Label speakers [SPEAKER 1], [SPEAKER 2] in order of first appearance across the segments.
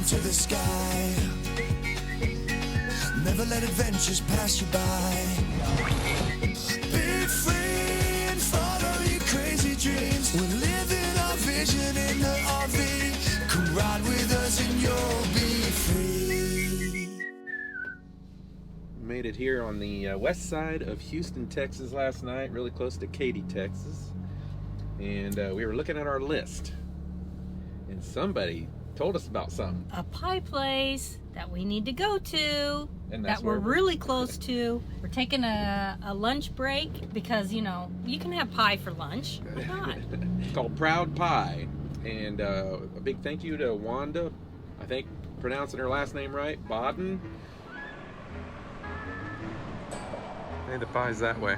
[SPEAKER 1] to the sky. Never let adventures pass you by. Be free and follow your crazy dreams. We're living our vision in the RV. Come ride with us and you'll be free.
[SPEAKER 2] Made it here on the west side of Houston, Texas last night, really close to Katy, Texas. And we were looking at our list. And somebody told us about something.
[SPEAKER 3] A pie place that we need to go to.
[SPEAKER 2] And that's
[SPEAKER 3] that we're
[SPEAKER 2] where
[SPEAKER 3] really close to. We're taking a lunch break because, you know, you can have pie for lunch. Why not?
[SPEAKER 2] It's called Proud Pie. And a big thank you to Wanda, I think pronouncing her last name right, Baden. Hey, the pie's that way.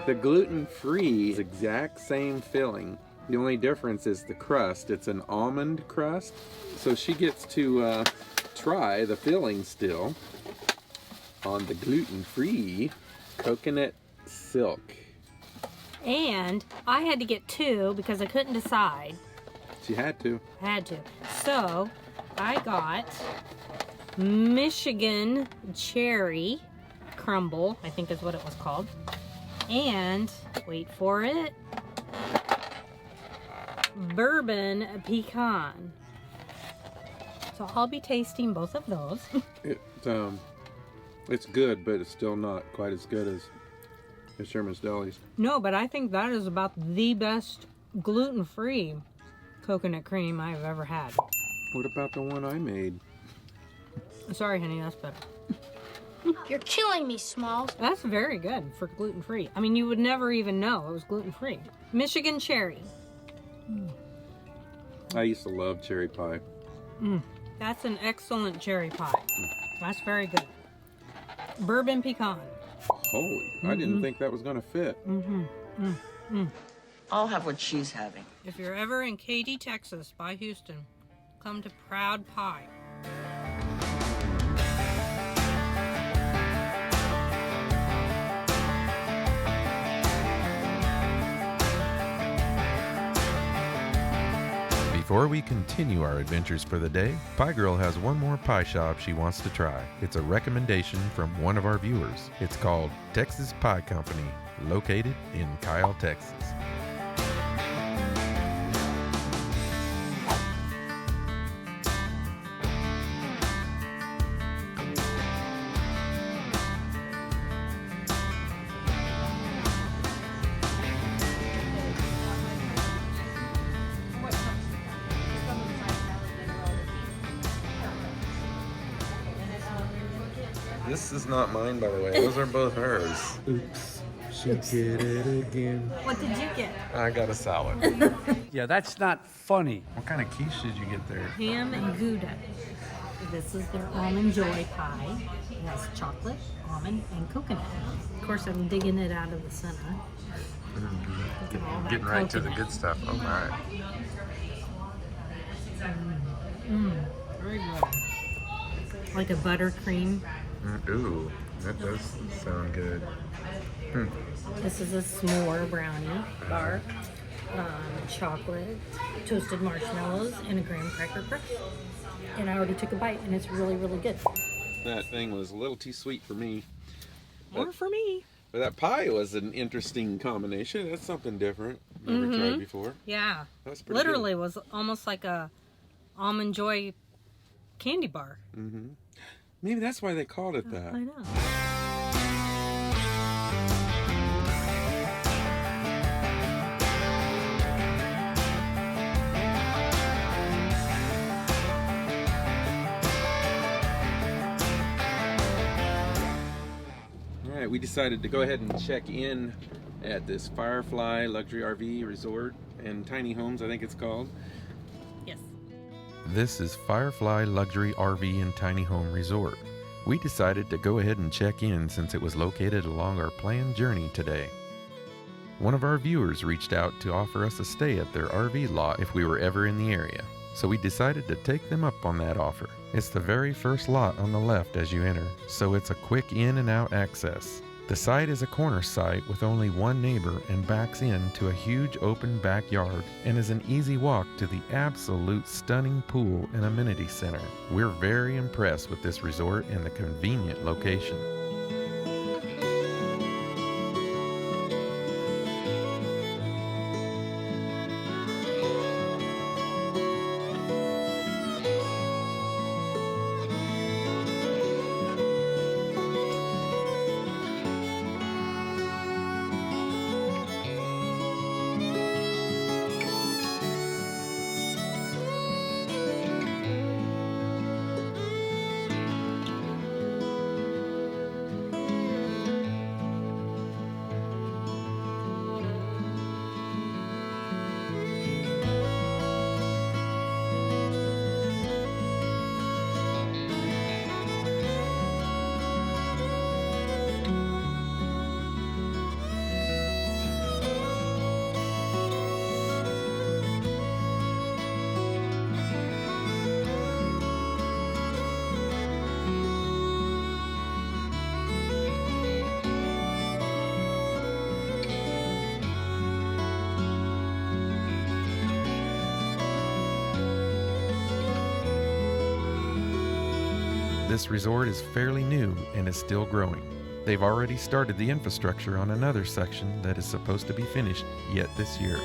[SPEAKER 2] The gluten-free is exact same filling. The only difference is the crust. It's an almond crust. So she gets to try the filling still on the gluten-free coconut silk.
[SPEAKER 3] And I had to get two because I couldn't decide.
[SPEAKER 2] She had to.
[SPEAKER 3] I had to. So I got Michigan cherry crumble, I think is what it was called. And, wait for it, bourbon pecan. So I'll be tasting both of those.
[SPEAKER 2] It's good, but it's still not quite as good as Sherman's Deli's.
[SPEAKER 3] No, but I think that is about the best gluten-free coconut cream I've ever had.
[SPEAKER 2] What about the one I made?
[SPEAKER 3] Sorry, honey, that's better.
[SPEAKER 4] You're killing me, Smalls.
[SPEAKER 3] That's very good for gluten-free. I mean, you would never even know it was gluten-free. Michigan cherry.
[SPEAKER 2] I used to love cherry pie.
[SPEAKER 3] That's an excellent cherry pie. That's very good. Bourbon pecan.
[SPEAKER 2] Holy, I didn't think that was going to fit.
[SPEAKER 5] I'll have what she's having.
[SPEAKER 3] If you're ever in Katy, Texas, by Houston, come to Proud Pie.
[SPEAKER 2] Before we continue our adventures for the day, Pie Girl has one more pie shop she wants to try. It's a recommendation from one of our viewers. It's called Texas Pie Company, located in Kyle, Texas. This is not mine, by the way. Those are both hers. Oops. She did it again.
[SPEAKER 3] What did you get?
[SPEAKER 2] I got a salad.
[SPEAKER 6] Yeah, that's not funny.
[SPEAKER 2] What kind of quiche did you get there?
[SPEAKER 3] Ham and Gouda. This is their almond joy pie. It has chocolate, almond, and coconut. Of course, I'm digging it out of the center.
[SPEAKER 2] Getting right to the good stuff. Oh my.
[SPEAKER 3] Very good. Like a buttercream.
[SPEAKER 2] Ooh, that does sound good.
[SPEAKER 3] This is a s'more brownie bar. Chocolate, toasted marshmallows, and a graham cracker crust. And I already took a bite, and it's really, really good.
[SPEAKER 2] That thing was a little too sweet for me.
[SPEAKER 3] Or for me.
[SPEAKER 2] But that pie was an interesting combination. That's something different. Never tried before.
[SPEAKER 3] Yeah.
[SPEAKER 2] That's pretty
[SPEAKER 3] Literally
[SPEAKER 2] good.
[SPEAKER 3] was almost like a almond joy candy bar.
[SPEAKER 2] Maybe that's why they called it that.
[SPEAKER 3] I know.
[SPEAKER 2] All right, we decided to go ahead and check in at this Firefly Luxury RV Resort and Tiny Homes, I think it's called.
[SPEAKER 3] Yes.
[SPEAKER 2] This is Firefly Luxury RV and Tiny Home Resort. We decided to go ahead and check in since it was located along our planned journey today. One of our viewers reached out to offer us a stay at their RV lot if we were ever in the area, so we decided to take them up on that offer. It's the very first lot on the left as you enter, so it's a quick in and out access. The site is a corner site with only one neighbor and backs into a huge open backyard and is an easy walk to the absolute stunning pool and amenity center. We're very impressed with this resort and the convenient location. This resort is fairly new and is still growing. They've already started the infrastructure on another section that is supposed to be finished yet this year.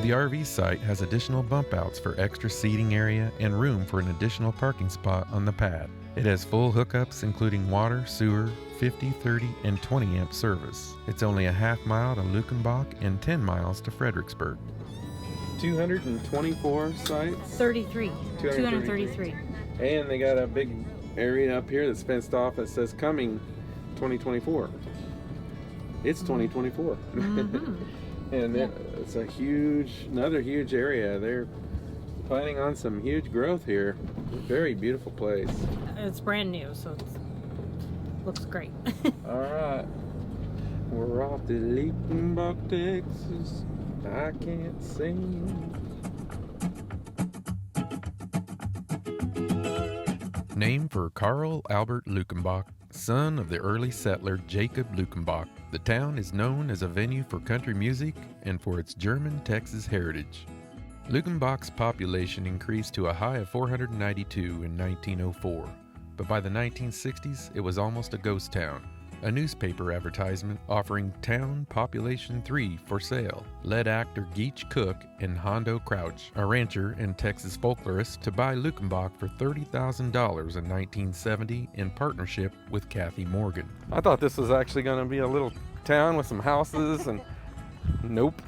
[SPEAKER 2] The RV site has additional bump outs for extra seating area and room for an additional parking spot on the pad. It has full hookups including water, sewer, 50, 30, and 20 amp service. It's only a half mile to Luckenbach and 10 miles to Fredericksburg. 224 sites?
[SPEAKER 3] 33. 233.
[SPEAKER 2] And they got a big area up here that's fenced off that says coming 2024. It's 2024. And it's a another huge area. They're planning on some huge growth here. Very beautiful place.
[SPEAKER 3] It's brand new, so it looks great.
[SPEAKER 2] All right. We're off to Luckenbach, Texas. I can't sing. Named for Karl Albert Luckenbach, son of the early settler Jacob Luckenbach, the town is known as a venue for country music and for its German Texas heritage. Luckenbach's population increased to a high of 492 in 1904, but by the 1960s it was almost a ghost town. A newspaper advertisement offering town population 3 for sale led actor Geach Cook and Hondo Crouch, a rancher and Texas folklorist, to buy Luckenbach for $30,000 in 1970 in partnership with Kathy Morgan. I thought this was actually going to be a little town with some houses, and nope.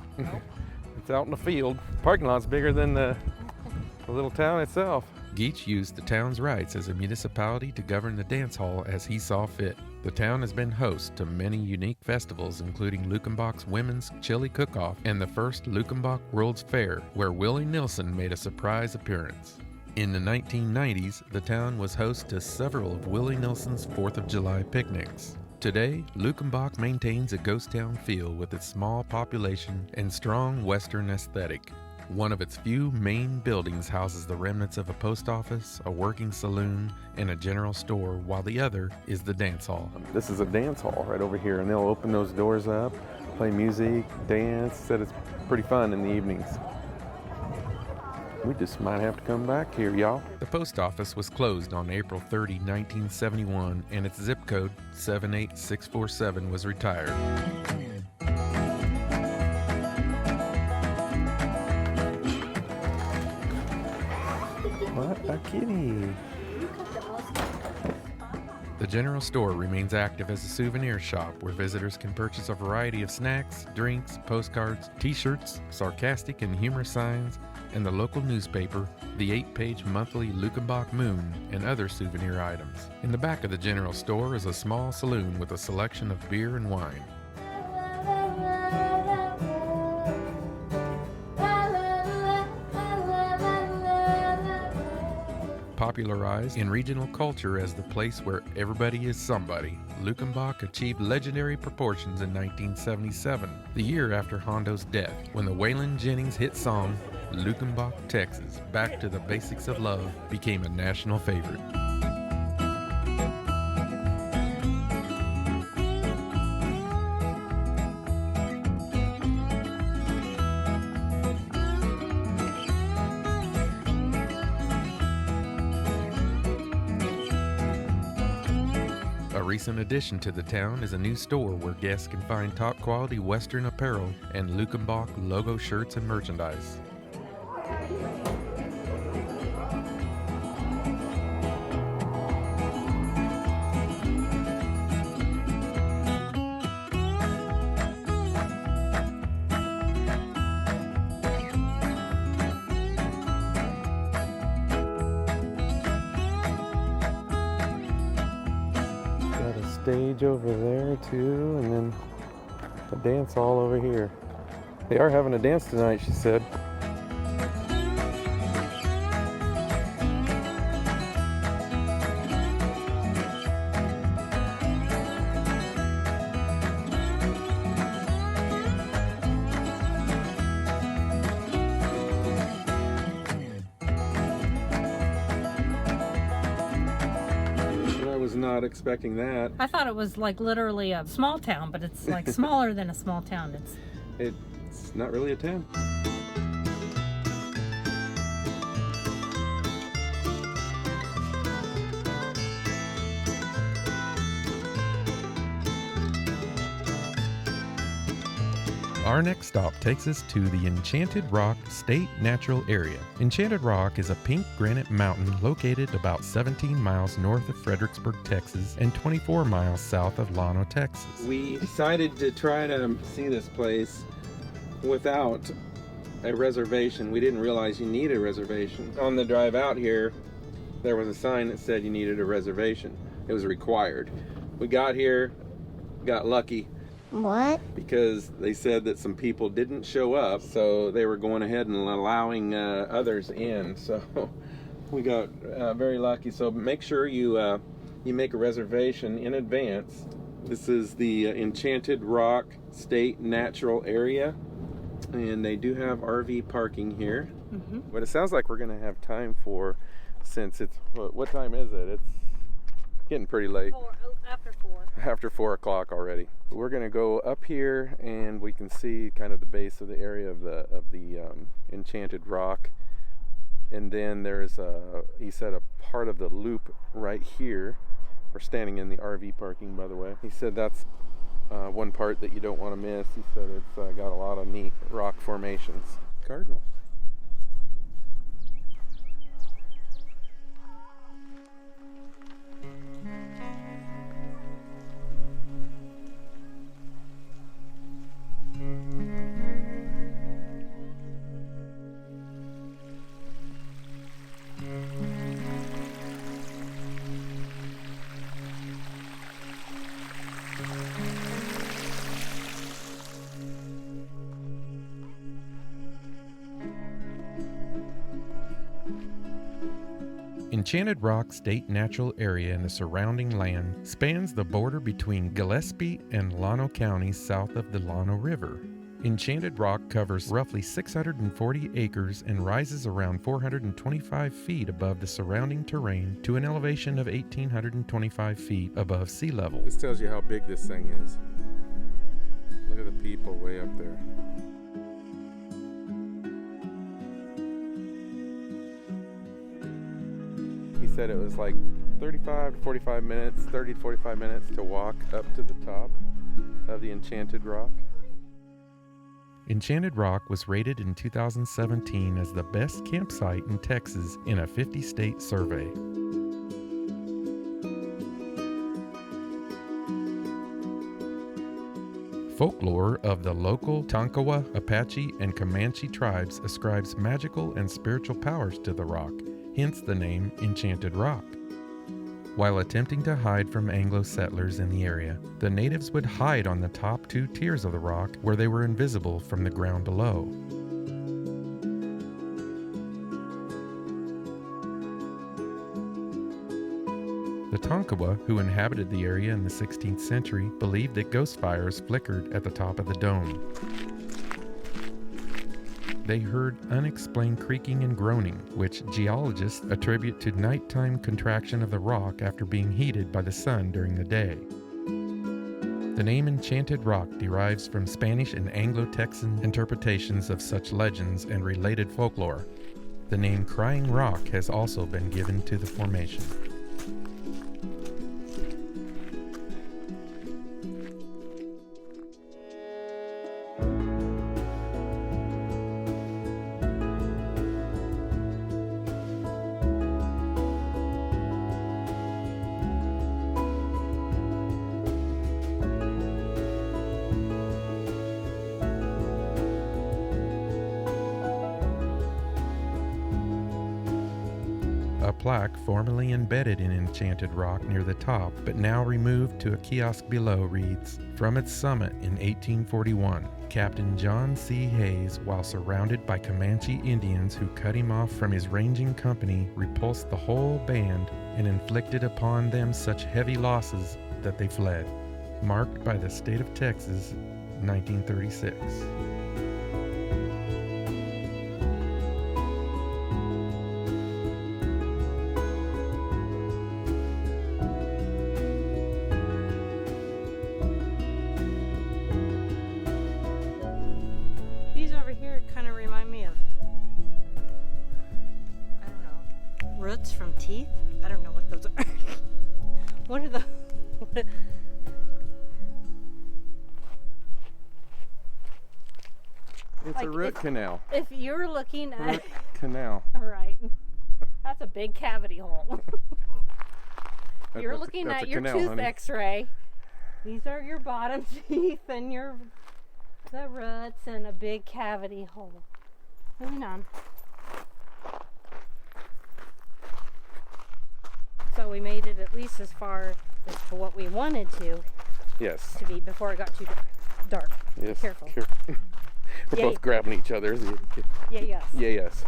[SPEAKER 2] It's out in the field. Parking lot's bigger than the little town itself. Geach used the town's rights as a municipality to govern the dance hall as he saw fit. The town has been host to many unique festivals, including Luckenbach's Women's Chili Cook-Off and the first Luckenbach World's Fair, where Willie Nelson made a surprise appearance. In the 1990s, the town was host to several of Willie Nelson's 4th of July picnics. Today, Luckenbach maintains a ghost town feel with its small population and strong Western aesthetic. One of its few main buildings houses the remnants of a post office, a working saloon, and a general store, while the other is the dance hall. This is a dance hall right over here, and they'll open those doors up, play music, dance. Said it's pretty fun in the evenings. We just might have to come back here, y'all. The post office was closed on April 30, 1971, and its zip code, 78647, was retired. What a kitty. The general store remains active as a souvenir shop where visitors can purchase a variety of snacks, drinks, postcards, t-shirts, sarcastic and humorous signs, and the local newspaper, the 8-page monthly Luckenbach Moon, and other souvenir items. In the back of the general store is a small saloon with a selection of beer and wine. popularized in regional culture as the place where everybody is somebody, Luckenbach achieved legendary proportions in 1977, the year after Hondo's death, when the Waylon Jennings hit song, Luckenbach, Texas, Back to the Basics of Love, became a national favorite. A recent addition to the town is a new store where guests can find top quality Western apparel and Luckenbach logo shirts and merchandise. Stage over there too, and then a dance all over here. They are having a dance tonight, she said. Not expecting that.
[SPEAKER 3] I thought it was like literally a small town, but it's like smaller than a small town.
[SPEAKER 2] It's not really a town. Our next stop takes us to the Enchanted Rock State Natural Area. Enchanted Rock is a pink granite mountain located about 17 miles north of Fredericksburg, Texas, and 24 miles south of Llano, Texas. We decided to try to see this place without a reservation. We didn't realize you need a reservation. On the drive out here, there was a sign that said you needed a reservation. It was required. We got here, got lucky.
[SPEAKER 4] What?
[SPEAKER 2] Because they said that some people didn't show up, so they were going ahead and allowing others in. So we got very lucky. So make sure you make a reservation in advance. This is the Enchanted Rock State Natural Area, and they do have RV parking here. Mm-hmm. But it sounds like we're going to have time for, since it's, what time is it? It's getting pretty late.
[SPEAKER 3] After 4.
[SPEAKER 2] After 4 o'clock already. We're going to go up here and we can see kind of the base of the area of the Enchanted Rock. And then there's he said a part of the loop right here. We're standing in the RV parking, by the way. He said that's one part that you don't want to miss. He said it's got a lot of neat rock formations. Cardinal. Enchanted Rock State Natural Area and the surrounding land spans the border between Gillespie and Llano counties south of the Llano River. Enchanted Rock covers roughly 640 acres and rises around 425 feet above the surrounding terrain to an elevation of 1,825 feet above sea level. This tells you how big this thing is. Look at the people way up there. He said it was like 35 to 45 minutes, 30 to 45 minutes to walk up to the top of the Enchanted Rock. Enchanted Rock was rated in 2017 as the best campsite in Texas in a 50-state survey. Folklore of the local Tonkawa, Apache, and Comanche tribes ascribes magical and spiritual powers to the rock, hence the name Enchanted Rock. While attempting to hide from Anglo settlers in the area, the natives would hide on the top 2 tiers of the rock where they were invisible from the ground below.
[SPEAKER 5] Tonkawa, who inhabited the area in the 16th century, believed that ghost fires flickered at the top of the dome. They heard unexplained creaking and groaning, which geologists attribute to nighttime contraction of the rock after being heated by the sun during the day. The name Enchanted Rock derives from Spanish and Anglo-Texan interpretations of such legends and related folklore. The name Crying Rock has also been given to the formation. A plaque formerly embedded in Enchanted Rock near the top, but now removed to a kiosk below, reads, "From its summit in 1841, Captain John C. Hayes, while surrounded by Comanche Indians who cut him off from his ranging company, repulsed the whole band and inflicted upon them such heavy losses that they fled." Marked by the state of Texas, 1936.
[SPEAKER 3] These over here kind of remind me of, I don't know, roots from teeth? I don't know what those are. What are the...
[SPEAKER 2] It's
[SPEAKER 3] Like,
[SPEAKER 2] a root canal.
[SPEAKER 3] If you're looking at...
[SPEAKER 2] Root canal.
[SPEAKER 3] Right. That's a big cavity hole. You're
[SPEAKER 2] That's
[SPEAKER 3] looking
[SPEAKER 2] a
[SPEAKER 3] at your
[SPEAKER 2] canal,
[SPEAKER 3] tooth
[SPEAKER 2] honey.
[SPEAKER 3] x-ray. These are your bottom teeth and the roots and a big cavity hole. Moving on. So we made it at least as far as to what we wanted to
[SPEAKER 2] Yes.
[SPEAKER 3] be before it got too dark.
[SPEAKER 2] Yes.
[SPEAKER 3] Be careful.
[SPEAKER 2] We're
[SPEAKER 3] Yay.
[SPEAKER 2] both grabbing each other.
[SPEAKER 3] Yeah, yes.
[SPEAKER 2] Yeah, yes.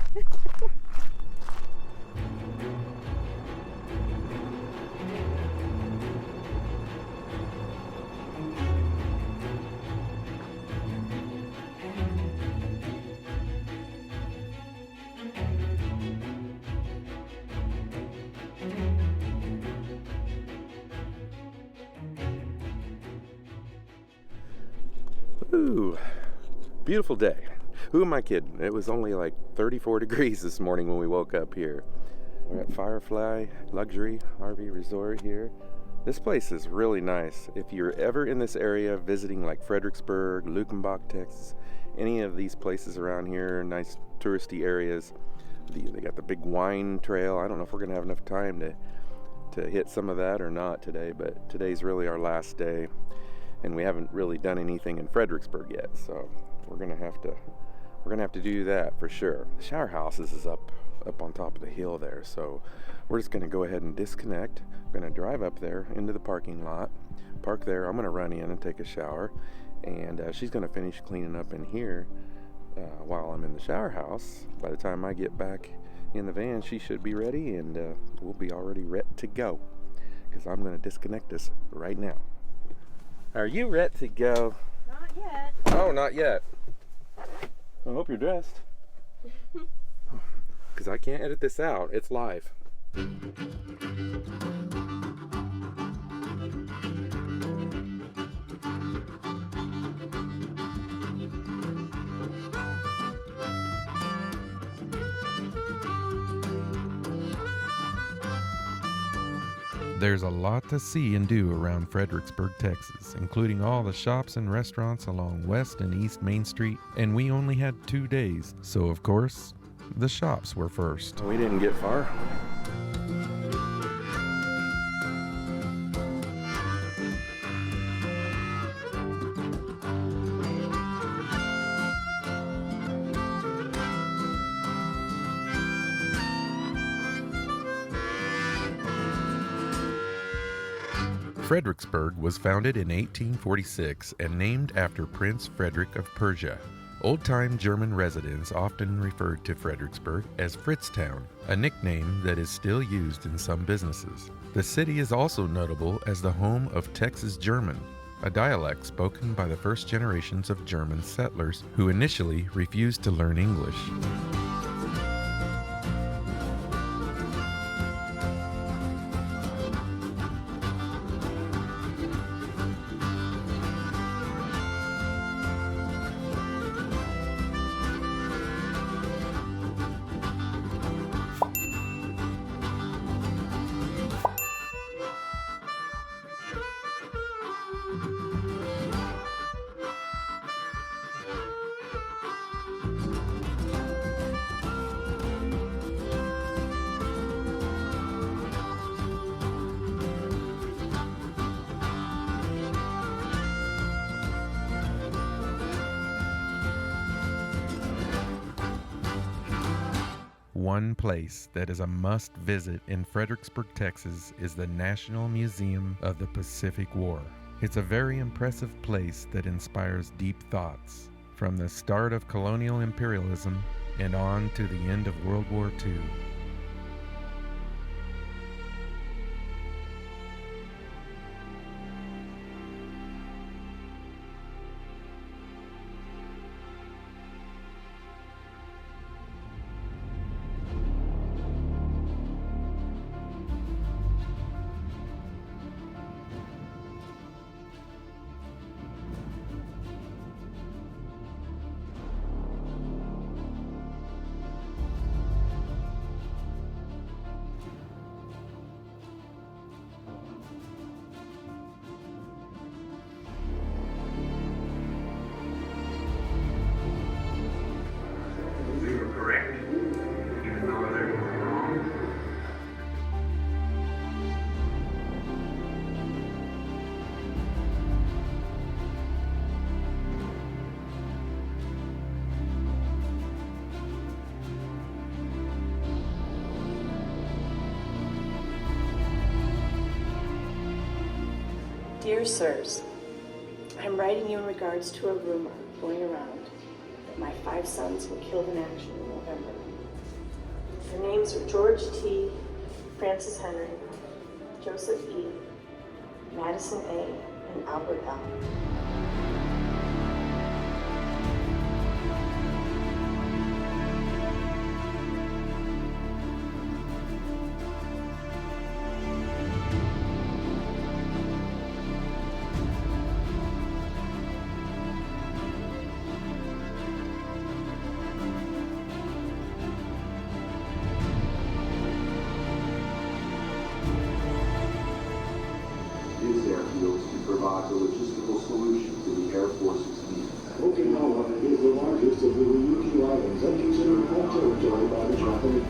[SPEAKER 2] Ooh, beautiful day. Who am I kidding? It was only like 34 degrees this morning when we woke up here. We're at Firefly Luxury RV Resort here. This place is really nice. If you're ever in this area visiting like Fredericksburg, Luckenbach, Texas, any of these places around here, nice touristy areas, they got the big wine trail. I don't know if we're gonna have enough time to hit some of that or not today, but today's really our last day. And we haven't really done anything in Fredericksburg yet, so we're gonna have to do that for sure. The shower house is up on top of the hill there, so we're just gonna go ahead and disconnect. I'm gonna drive up there into the parking lot, park there. I'm gonna run in and take a shower, and she's gonna finish cleaning up in here while I'm in the shower house. By the time I get back in the van, she should be ready, and we'll be already ready to go, because I'm gonna disconnect this right now. Are you ready to go?
[SPEAKER 3] Not yet.
[SPEAKER 2] Oh, not yet. I hope you're dressed. Because I can't edit this out. It's live.
[SPEAKER 5] There's a lot to see and do around Fredericksburg, Texas, including all the shops and restaurants along West and East Main Street, and we only had 2 days, so of course, the shops were first.
[SPEAKER 2] We didn't get far.
[SPEAKER 5] Fredericksburg was founded in 1846 and named after Prince Frederick of Prussia. Old-time German residents often referred to Fredericksburg as Fritztown, a nickname that is still used in some businesses. The city is also notable as the home of Texas German, a dialect spoken by the first generations of German settlers who initially refused to learn English. One place that is a must visit in Fredericksburg, Texas is the National Museum of the Pacific War. It's a very impressive place that inspires deep thoughts, from the start of colonial imperialism and on to the end of World War II.
[SPEAKER 7] Dear Sirs, I'm writing you in regards to a rumor going around that my 5 sons were killed in action in November. Their names are George T., Francis Henry, Joseph E., Madison A., and Albert L.
[SPEAKER 8] Airfields to provide the logistical solution to the Air Force's needs.
[SPEAKER 9] Okinawa is the largest of the Ryukyu Islands and considered home territory by the Japanese.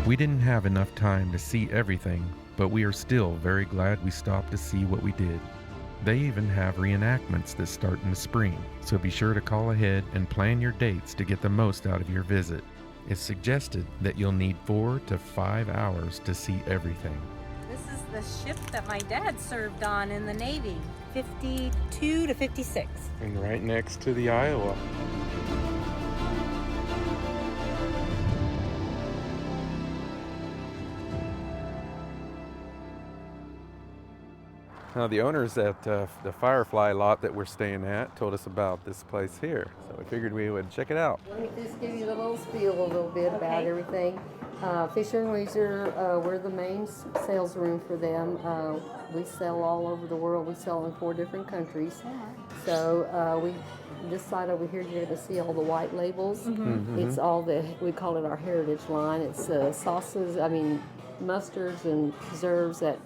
[SPEAKER 5] We didn't have enough time to see everything, but we are still very glad we stopped to see what we did. They even have reenactments that start in the spring, so be sure to call ahead and plan your dates to get the most out of your visit. It's suggested that you'll need 4 to 5 hours to see everything.
[SPEAKER 10] This is the ship that my dad served on in the Navy, 52 to 56.
[SPEAKER 5] And right next to the Iowa. Now the owners at the Firefly lot that we're staying at told us about this place here, so we figured we would check it out.
[SPEAKER 11] Let me just give you a little spiel a little bit about everything. Fisher & Leisure, we're the main sales room for them. We sell all over the world. We sell in 4 different countries. So this side over here, you're going to see all the white labels. It's all we call it our heritage line. It's sauces, mustards and preserves that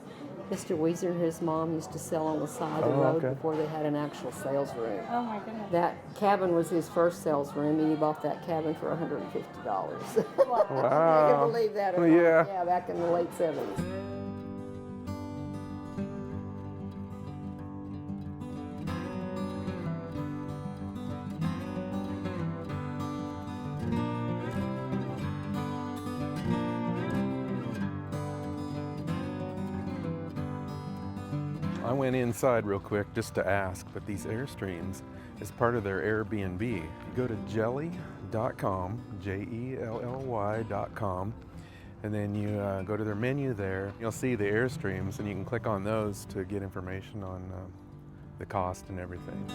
[SPEAKER 11] Mr. Weezer and his mom used to sell on the side of the road before they had an actual sales room.
[SPEAKER 10] Oh my goodness.
[SPEAKER 11] That cabin was his first sales room, and he bought that cabin for $150.
[SPEAKER 5] Wow.
[SPEAKER 11] I can believe that or not.
[SPEAKER 5] Yeah.
[SPEAKER 11] Yeah, back in the late 70s.
[SPEAKER 5] I went inside real quick just to ask, but these Airstreams is part of their Airbnb. You go to jelly.com, Jelly.com, and then you go to their menu there. You'll see the Airstreams, and you can click on those to get information on the cost and everything.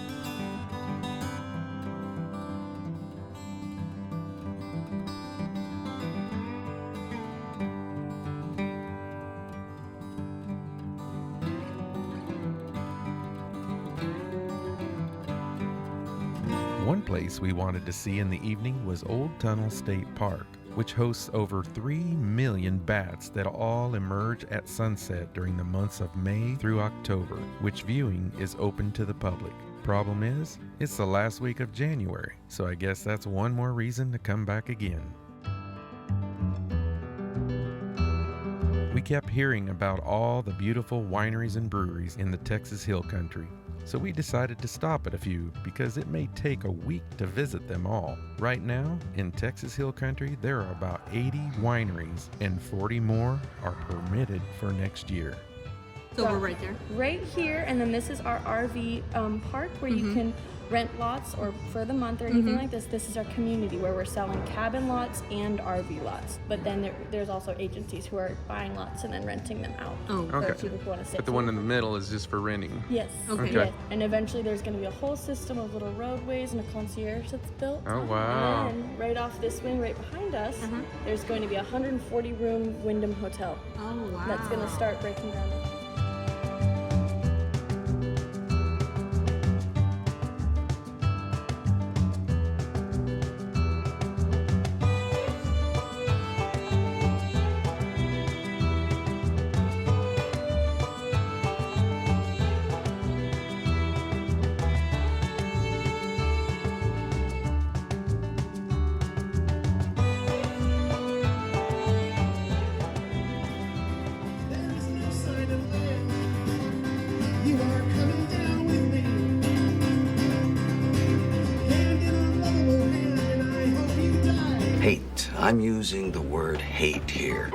[SPEAKER 5] One place we wanted to see in the evening was Old Tunnel State Park, which hosts over 3 million bats that all emerge at sunset during the months of May through October, which viewing is open to the public. Problem is, it's the last week of January, so I guess that's one more reason to come back again. We kept hearing about all the beautiful wineries and breweries in the Texas Hill Country. So we decided to stop at a few because it may take a week to visit them all. Right now, in Texas Hill Country, there are about 80 wineries and 40 more are permitted for next year.
[SPEAKER 12] So we're right there?
[SPEAKER 13] Right here, and then this is our RV park where you can rent lots or for the month or anything like this. This is our community where we're selling cabin lots and RV lots. But then there's also agencies who are buying lots and then renting them out.
[SPEAKER 12] Oh,
[SPEAKER 2] okay.
[SPEAKER 13] So people who want to stay.
[SPEAKER 2] But the one in the middle is just for renting?
[SPEAKER 13] Yes.
[SPEAKER 12] Okay.
[SPEAKER 13] Yes. And eventually there's going to be a whole system of little roadways and a concierge that's built.
[SPEAKER 2] Oh, wow.
[SPEAKER 13] And then right off this wing right behind us, there's going to be a 140-room Wyndham Hotel.
[SPEAKER 12] Oh, wow.
[SPEAKER 13] That's going to start breaking ground.
[SPEAKER 14] Hate. I'm using the word hate here.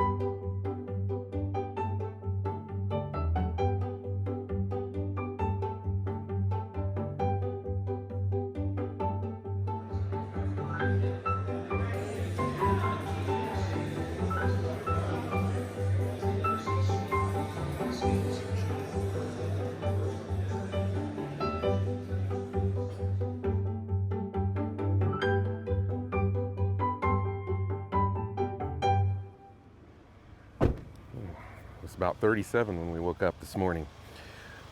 [SPEAKER 5] It's about 37 when we woke up this morning.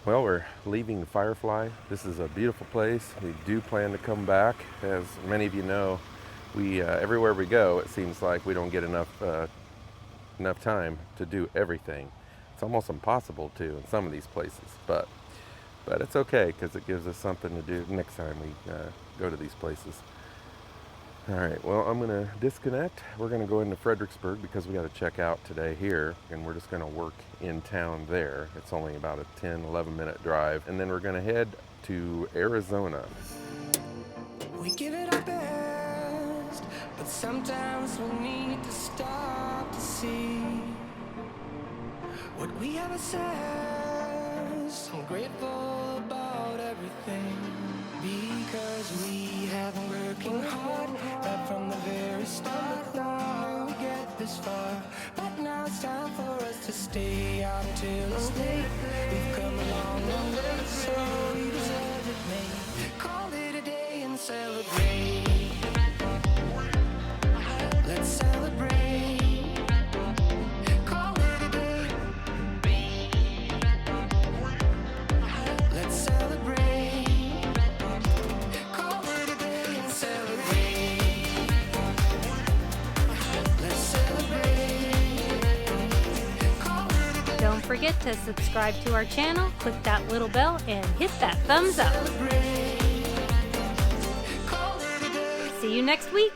[SPEAKER 5] Well, we're leaving the Firefly. This is a beautiful place. We do plan to come back. As many of you know, we everywhere we go, it seems like we don't get enough time to do everything. It's almost impossible to in some of these places, but it's okay because it gives us something to do next time we go to these places. All right, well, I'm gonna disconnect. We're gonna go into Fredericksburg because we gotta check out today here, and we're just gonna work in town there. It's only about a 10-11 minute drive, and then we're gonna head to Arizona.
[SPEAKER 1] We give it our best, but sometimes we need to stop to see what we have assessed. I'm grateful about everything because we have been working hard right from the very start. Now we get this far, but now it's time for us to stay out until it's late. We've come a long, long way, so we deserve it, mate. Call it a day and celebrate. Let's celebrate. Call it a day. Let's celebrate. Call it a day and celebrate. Let's celebrate. Call it a day.
[SPEAKER 10] Don't forget to subscribe to our channel, click that little bell, and hit that thumbs up. See you next week.